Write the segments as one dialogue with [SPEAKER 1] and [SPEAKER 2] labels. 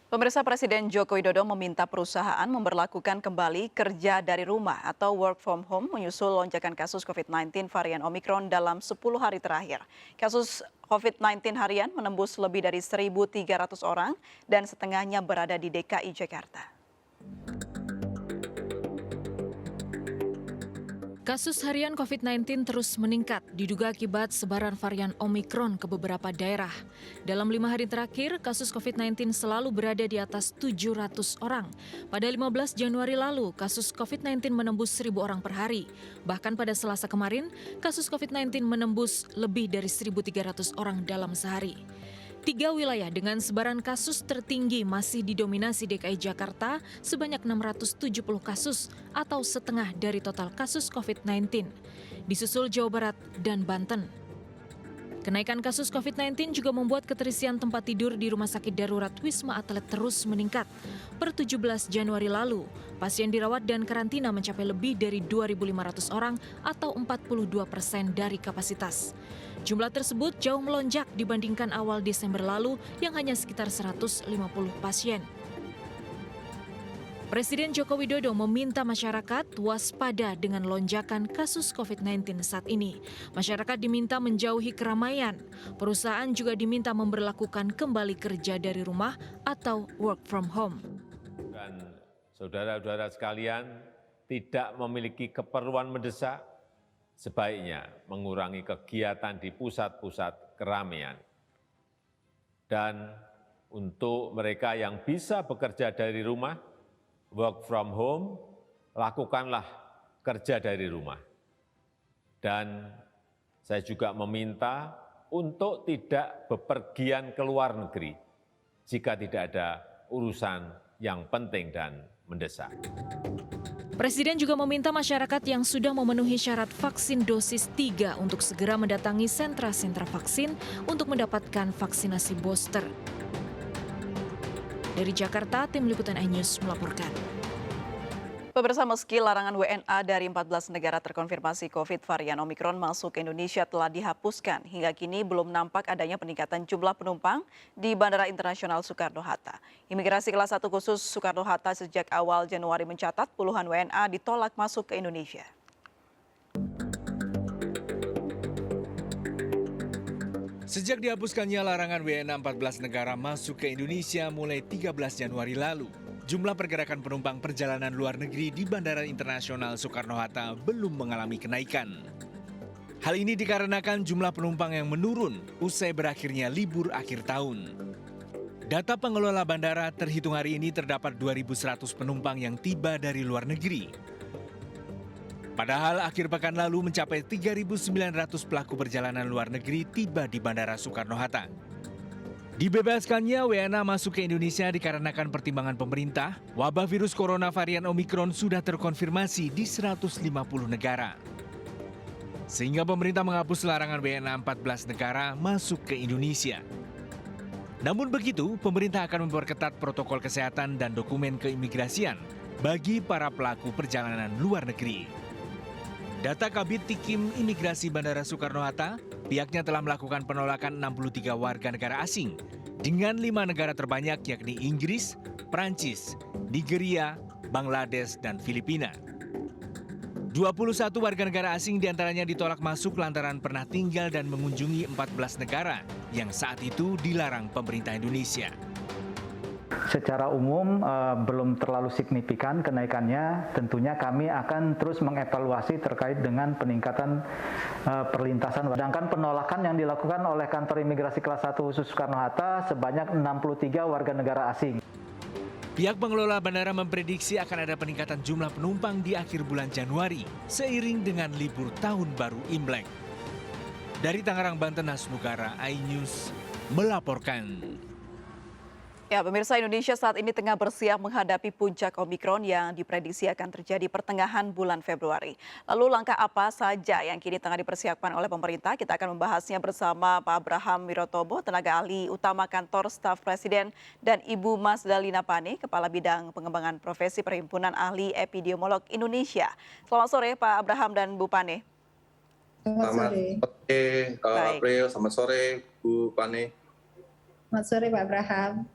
[SPEAKER 1] Pemirsa, Presiden Joko Widodo meminta perusahaan memberlakukan kembali kerja dari rumah atau work from home menyusul lonjakan kasus COVID-19 varian Omikron dalam 10 hari terakhir. Kasus COVID-19 harian menembus lebih dari 1.300 orang dan setengahnya berada di DKI Jakarta.
[SPEAKER 2] Kasus harian COVID-19 terus meningkat, diduga akibat sebaran varian Omikron ke beberapa daerah. Dalam 5 hari terakhir, kasus COVID-19 selalu berada di atas 700 orang. Pada 15 Januari lalu, kasus COVID-19 menembus 1.000 orang per hari. Bahkan pada Selasa kemarin, kasus COVID-19 menembus lebih dari 1.300 orang dalam sehari. 3 wilayah dengan sebaran kasus tertinggi masih didominasi DKI Jakarta sebanyak 670 kasus atau setengah dari total kasus COVID-19. Disusul Jawa Barat dan Banten. Kenaikan kasus COVID-19 juga membuat keterisian tempat tidur di Rumah Sakit Darurat Wisma Atlet terus meningkat. Per 17 Januari lalu, pasien dirawat dan karantina mencapai lebih dari 2.500 orang atau 42% dari kapasitas. Jumlah tersebut jauh melonjak dibandingkan awal Desember lalu yang hanya sekitar 150 pasien. Presiden Joko Widodo meminta masyarakat waspada dengan lonjakan kasus COVID-19 saat ini. Masyarakat diminta menjauhi keramaian. Perusahaan juga diminta memberlakukan kembali kerja dari rumah atau work from home.
[SPEAKER 3] Dan saudara-saudara sekalian tidak memiliki keperluan mendesak, sebaiknya mengurangi kegiatan di pusat-pusat keramaian. Dan untuk mereka yang bisa bekerja dari rumah, work from home, lakukanlah kerja dari rumah. Dan saya juga meminta untuk tidak bepergian ke luar negeri jika tidak ada urusan yang penting dan mendesak.
[SPEAKER 2] Presiden juga meminta masyarakat yang sudah memenuhi syarat vaksin dosis 3 untuk segera mendatangi sentra-sentra vaksin untuk mendapatkan vaksinasi booster. Dari Jakarta, Tim Liputan iNews melaporkan.
[SPEAKER 1] Pemirsa, meski larangan WNA dari 14 negara terkonfirmasi COVID varian Omikron masuk ke Indonesia telah dihapuskan, hingga kini belum nampak adanya peningkatan jumlah penumpang di Bandara Internasional Soekarno-Hatta. Imigrasi kelas 1 khusus Soekarno-Hatta sejak awal Januari mencatat puluhan WNA ditolak masuk ke Indonesia.
[SPEAKER 4] Sejak dihapuskannya larangan WNA 14 negara masuk ke Indonesia mulai 13 Januari lalu, jumlah pergerakan penumpang perjalanan luar negeri di Bandara Internasional Soekarno-Hatta belum mengalami kenaikan. Hal ini dikarenakan jumlah penumpang yang menurun usai berakhirnya libur akhir tahun. Data pengelola bandara terhitung hari ini terdapat 2.100 penumpang yang tiba dari luar negeri. Padahal akhir pekan lalu mencapai 3.900 pelaku perjalanan luar negeri tiba di Bandara Soekarno-Hatta. Dibebaskannya WNA masuk ke Indonesia dikarenakan pertimbangan pemerintah, wabah virus corona varian Omikron sudah terkonfirmasi di 150 negara. Sehingga pemerintah menghapus larangan WNA 14 negara masuk ke Indonesia. Namun begitu, pemerintah akan memperketat protokol kesehatan dan dokumen keimigrasian bagi para pelaku perjalanan luar negeri. Data Kabid Tikim Imigrasi Bandara Soekarno-Hatta, pihaknya telah melakukan penolakan 63 warga negara asing dengan 5 negara terbanyak yakni Inggris, Prancis, Nigeria, Bangladesh, dan Filipina. 21 warga negara asing diantaranya ditolak masuk lantaran pernah tinggal dan mengunjungi 14 negara yang saat itu dilarang pemerintah Indonesia.
[SPEAKER 5] Secara umum belum terlalu signifikan kenaikannya, tentunya kami akan terus mengevaluasi terkait dengan peningkatan perlintasan. Sedangkan penolakan yang dilakukan oleh kantor imigrasi kelas 1 khusus Soekarno-Hatta sebanyak 63 warga negara asing.
[SPEAKER 4] Pihak pengelola bandara memprediksi akan ada peningkatan jumlah penumpang di akhir bulan Januari seiring dengan libur tahun baru Imlek. Dari Tangerang, Banten, Hasnugara, iNews melaporkan.
[SPEAKER 1] Ya, pemirsa, Indonesia saat ini tengah bersiap menghadapi puncak Omikron yang diprediksi akan terjadi pertengahan bulan Februari. Lalu langkah apa saja yang kini tengah dipersiapkan oleh pemerintah? Kita akan membahasnya bersama Pak Abraham Wirotobo, tenaga ahli utama kantor staf Presiden, dan Ibu Mas Dalina Pane, Kepala Bidang Pengembangan Profesi Perhimpunan Ahli Epidemiolog Indonesia. Selamat sore Pak Abraham dan Bu Pane.
[SPEAKER 6] Selamat sore, April. Selamat sore, Bu Pane.
[SPEAKER 7] Selamat sore, Pak Abraham.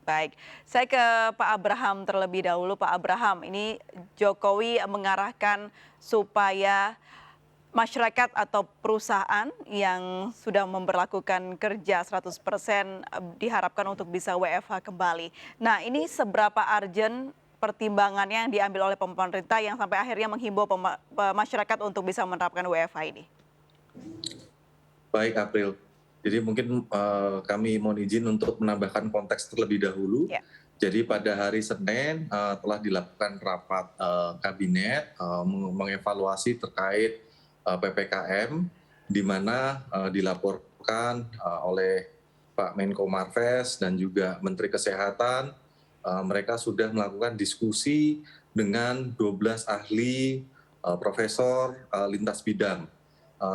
[SPEAKER 1] Baik, saya ke Pak Abraham terlebih dahulu. Pak Abraham, ini Jokowi mengarahkan supaya masyarakat atau perusahaan yang sudah memberlakukan kerja 100% diharapkan untuk bisa WFH kembali. Nah, ini seberapa urgent pertimbangannya yang diambil oleh pemerintah yang sampai akhirnya menghimbau masyarakat untuk bisa menerapkan WFH ini?
[SPEAKER 7] Baik, April. Jadi mungkin kami mohon izin untuk menambahkan konteks terlebih dahulu.
[SPEAKER 1] Ya.
[SPEAKER 7] Jadi pada hari Senin telah dilakukan rapat kabinet mengevaluasi terkait PPKM, di mana dilaporkan oleh Pak Menko Marves dan juga Menteri Kesehatan, mereka sudah melakukan diskusi dengan 12 ahli profesor lintas bidang.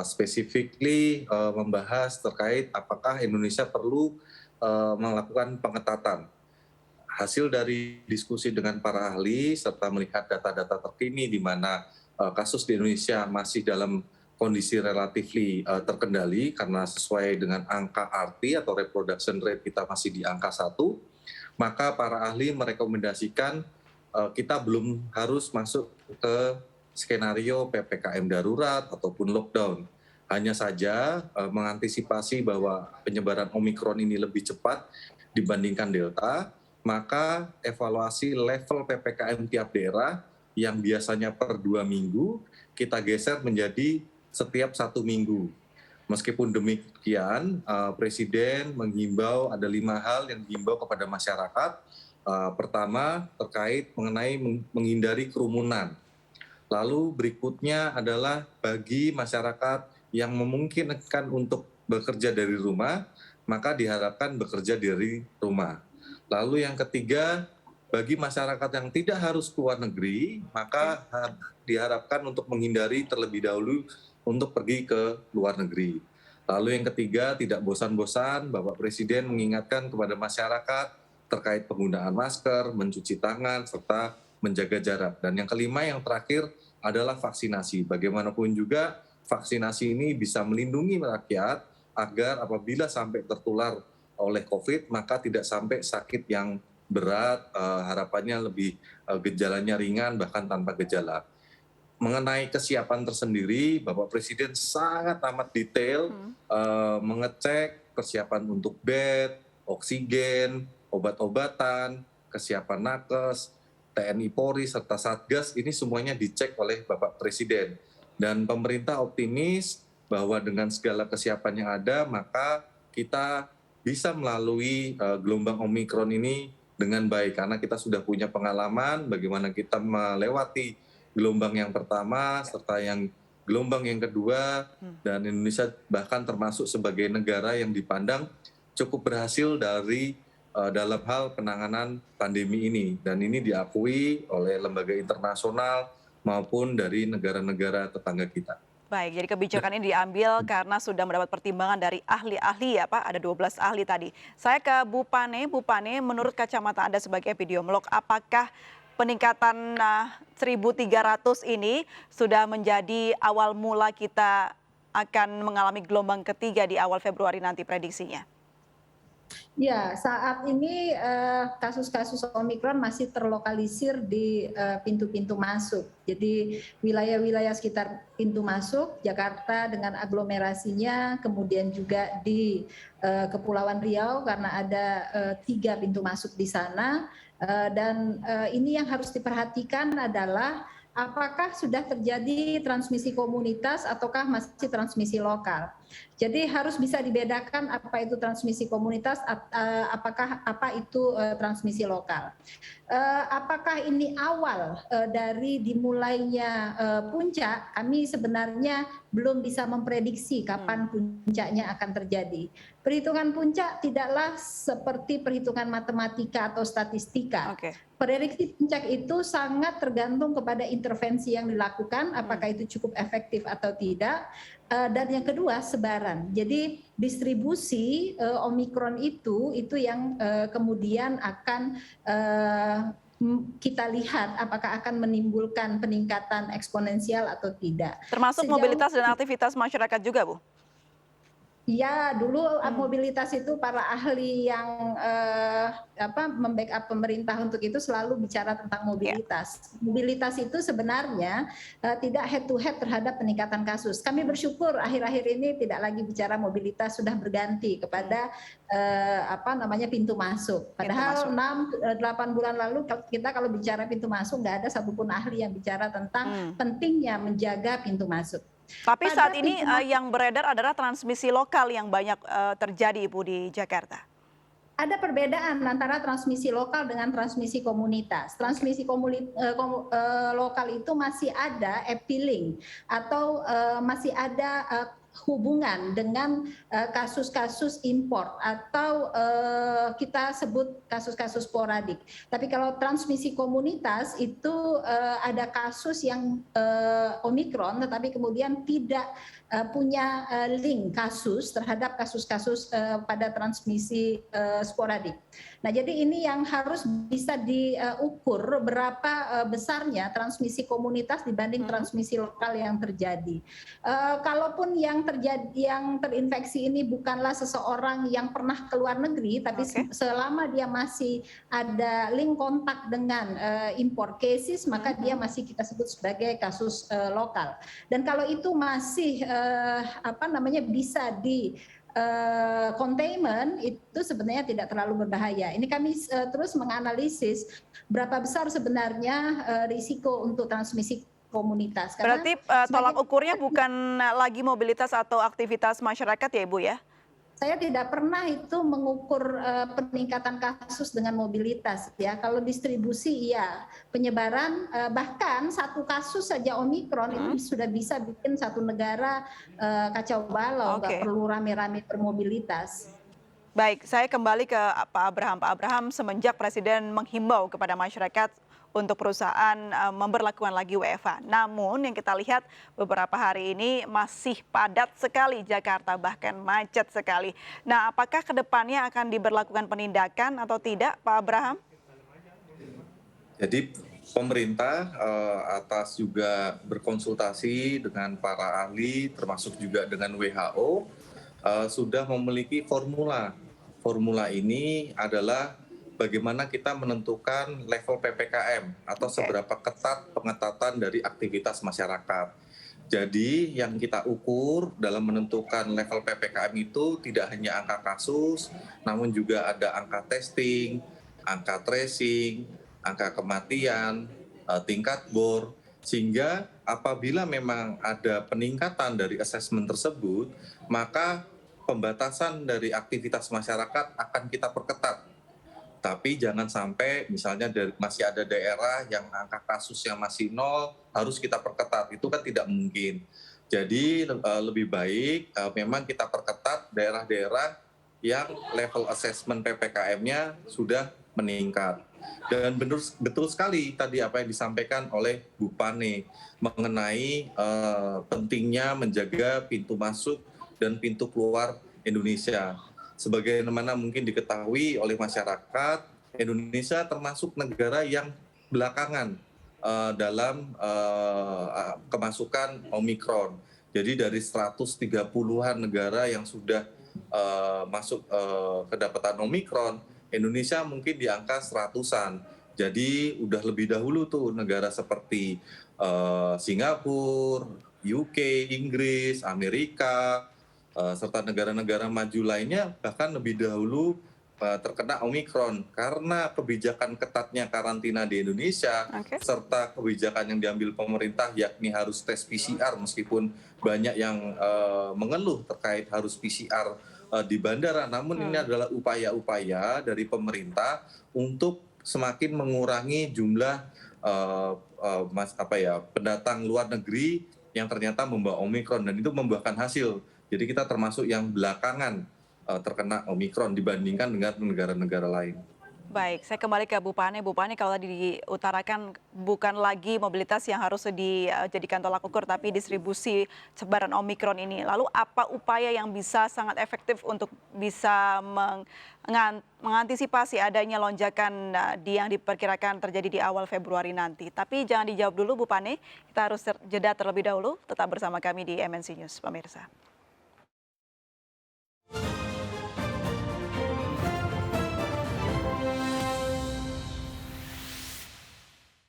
[SPEAKER 7] Specifically membahas terkait apakah Indonesia perlu melakukan pengetatan. Hasil dari diskusi dengan para ahli serta melihat data-data terkini di mana kasus di Indonesia masih dalam kondisi relatifly terkendali karena sesuai dengan angka RT atau reproduction rate kita masih di angka 1, maka para ahli merekomendasikan kita belum harus masuk ke skenario PPKM darurat ataupun lockdown. Hanya saja mengantisipasi bahwa penyebaran Omikron ini lebih cepat dibandingkan Delta, maka evaluasi level PPKM tiap daerah yang biasanya per 2 minggu, kita geser menjadi setiap 1 minggu. Meskipun demikian, Presiden menghimbau ada 5 hal yang dihimbau kepada masyarakat. Pertama, terkait mengenai menghindari kerumunan. Lalu berikutnya adalah bagi masyarakat yang memungkinkan untuk bekerja dari rumah, maka diharapkan bekerja dari rumah. Lalu yang ketiga, bagi masyarakat yang tidak harus keluar negeri, maka diharapkan untuk menghindari terlebih dahulu untuk pergi ke luar negeri. Lalu yang ketiga, tidak bosan-bosan, Bapak Presiden mengingatkan kepada masyarakat terkait penggunaan masker, mencuci tangan, serta menjaga jarak. Dan yang kelima, yang terakhir adalah vaksinasi. Bagaimanapun juga vaksinasi ini bisa melindungi rakyat agar apabila sampai tertular oleh COVID, maka tidak sampai sakit yang berat, harapannya lebih gejalanya ringan, bahkan tanpa gejala. Mengenai kesiapan tersendiri, Bapak Presiden sangat amat detail mengecek persiapan untuk bed, oksigen, obat-obatan, kesiapan nakes, TNI Polri, serta Satgas, ini semuanya dicek oleh Bapak Presiden. Dan pemerintah optimis bahwa dengan segala kesiapan yang ada, maka kita bisa melalui gelombang Omikron ini dengan baik. Karena kita sudah punya pengalaman bagaimana kita melewati gelombang yang pertama, serta yang gelombang yang kedua, dan Indonesia bahkan termasuk sebagai negara yang dipandang cukup berhasil dalam hal penanganan pandemi ini, dan ini diakui oleh lembaga internasional maupun dari negara-negara tetangga kita.
[SPEAKER 1] Baik, jadi kebijakan ini diambil karena sudah mendapat pertimbangan dari ahli-ahli ya Pak, ada 12 ahli tadi. Saya ke Bu Pane, menurut kacamata Anda sebagai epidemiolog, apakah peningkatan 1.300 ini sudah menjadi awal mula kita akan mengalami gelombang ketiga di awal Februari nanti prediksinya?
[SPEAKER 6] Ya, saat ini kasus-kasus Omikron masih terlokalisir di pintu-pintu masuk. Jadi wilayah-wilayah sekitar pintu masuk, Jakarta dengan aglomerasinya, kemudian juga di Kepulauan Riau karena ada 3 pintu masuk di sana. Dan ini yang harus diperhatikan adalah apakah sudah terjadi transmisi komunitas ataukah masih transmisi lokal. Jadi harus bisa dibedakan apa itu transmisi komunitas, apa itu transmisi lokal. Apakah ini awal dari dimulainya puncak? Kami sebenarnya belum bisa memprediksi kapan puncaknya akan terjadi. Perhitungan puncak tidaklah seperti perhitungan matematika atau statistika. Prediksi puncak itu sangat tergantung kepada intervensi yang dilakukan, apakah itu cukup efektif atau tidak. Dan yang kedua, sebaran. Jadi distribusi Omikron itu yang kemudian akan kita lihat apakah akan menimbulkan peningkatan eksponensial atau tidak.
[SPEAKER 1] Termasuk mobilitas dan aktivitas masyarakat juga, Bu?
[SPEAKER 6] Ya, dulu mobilitas itu para ahli yang membackup pemerintah untuk itu selalu bicara tentang mobilitas. Mobilitas itu sebenarnya tidak head to head terhadap peningkatan kasus. Kami bersyukur akhir-akhir ini tidak lagi bicara mobilitas, sudah berganti kepada pintu masuk. Padahal 6-8 bulan lalu kita kalau bicara pintu masuk nggak ada satupun ahli yang bicara tentang pentingnya menjaga pintu masuk.
[SPEAKER 1] Tapi saat ini yang beredar adalah transmisi lokal yang banyak terjadi, Ibu, di Jakarta.
[SPEAKER 6] Ada perbedaan antara transmisi lokal dengan transmisi komunitas. Transmisi lokal itu masih ada appealing atau masih ada hubungan dengan kasus-kasus impor atau kita sebut kasus-kasus sporadik. Tapi kalau transmisi komunitas itu ada kasus yang Omikron tetapi kemudian tidak punya link kasus terhadap kasus-kasus pada transmisi sporadik. Nah, jadi ini yang harus bisa diukur berapa besarnya transmisi komunitas dibanding transmisi lokal yang terjadi. Kalaupun yang terinfeksi ini bukanlah seseorang yang pernah ke luar negeri, tapi selama dia masih ada link kontak dengan import cases, maka dia masih kita sebut sebagai kasus lokal. Dan kalau itu masih bisa di containment, itu sebenarnya tidak terlalu berbahaya. Ini kami terus menganalisis berapa besar sebenarnya risiko untuk transmisi komunitas.
[SPEAKER 1] Berarti tolak ukurnya bukan lagi mobilitas atau aktivitas masyarakat ya, Ibu ya?
[SPEAKER 6] Saya tidak pernah itu mengukur peningkatan kasus dengan mobilitas ya. Kalau distribusi ya, penyebaran bahkan satu kasus saja Omikron itu sudah bisa bikin satu negara kacau balau, nggak perlu rame-rame bermobilitas.
[SPEAKER 1] Baik, saya kembali ke Pak Abraham. Pak Abraham, semenjak Presiden menghimbau kepada masyarakat untuk perusahaan memberlakukan lagi WFH. Namun yang kita lihat beberapa hari ini masih padat sekali Jakarta, bahkan macet sekali. Nah, apakah kedepannya akan diberlakukan penindakan atau tidak, Pak Abraham?
[SPEAKER 7] Jadi pemerintah atas juga berkonsultasi dengan para ahli, termasuk juga dengan WHO, sudah memiliki formula. Formula ini adalah bagaimana kita menentukan level PPKM atau seberapa ketat pengetatan dari aktivitas masyarakat. Jadi yang kita ukur dalam menentukan level PPKM itu tidak hanya angka kasus, namun juga ada angka testing, angka tracing, angka kematian, tingkat bor, sehingga apabila memang ada peningkatan dari asesmen tersebut, maka pembatasan dari aktivitas masyarakat akan kita perketat. Tapi jangan sampai misalnya masih ada daerah yang angka kasusnya masih 0, harus kita perketat. Itu kan tidak mungkin. Jadi lebih baik memang kita perketat daerah-daerah yang level assessment PPKM-nya sudah meningkat. Dan betul sekali tadi apa yang disampaikan oleh Bu Pane mengenai pentingnya menjaga pintu masuk dan pintu keluar Indonesia. Sebagaimana mungkin diketahui oleh masyarakat, Indonesia termasuk negara yang belakangan dalam kemasukan Omikron. Jadi dari 130-an negara yang sudah masuk kedapatan Omikron, Indonesia mungkin di angka 100-an. Jadi udah lebih dahulu tuh negara seperti Singapura, UK, Inggris, Amerika, serta negara-negara maju lainnya bahkan lebih dahulu terkena Omikron karena kebijakan ketatnya karantina di Indonesia serta kebijakan yang diambil pemerintah yakni harus tes PCR meskipun banyak yang mengeluh terkait harus PCR di bandara, namun ini adalah upaya-upaya dari pemerintah untuk semakin mengurangi jumlah pendatang luar negeri yang ternyata membawa Omikron dan itu membuahkan hasil. Jadi kita termasuk yang belakangan terkena Omikron dibandingkan dengan negara-negara lain.
[SPEAKER 1] Baik, saya kembali ke Bu Pane. Bu Pane, kalau tadi diutarakan bukan lagi mobilitas yang harus dijadikan tolak ukur, tapi distribusi sebaran Omikron ini. Lalu apa upaya yang bisa sangat efektif untuk bisa mengantisipasi adanya lonjakan yang diperkirakan terjadi di awal Februari nanti? Tapi jangan dijawab dulu Bu Pane, kita harus jeda terlebih dahulu. Tetap bersama kami di MNC News, pemirsa.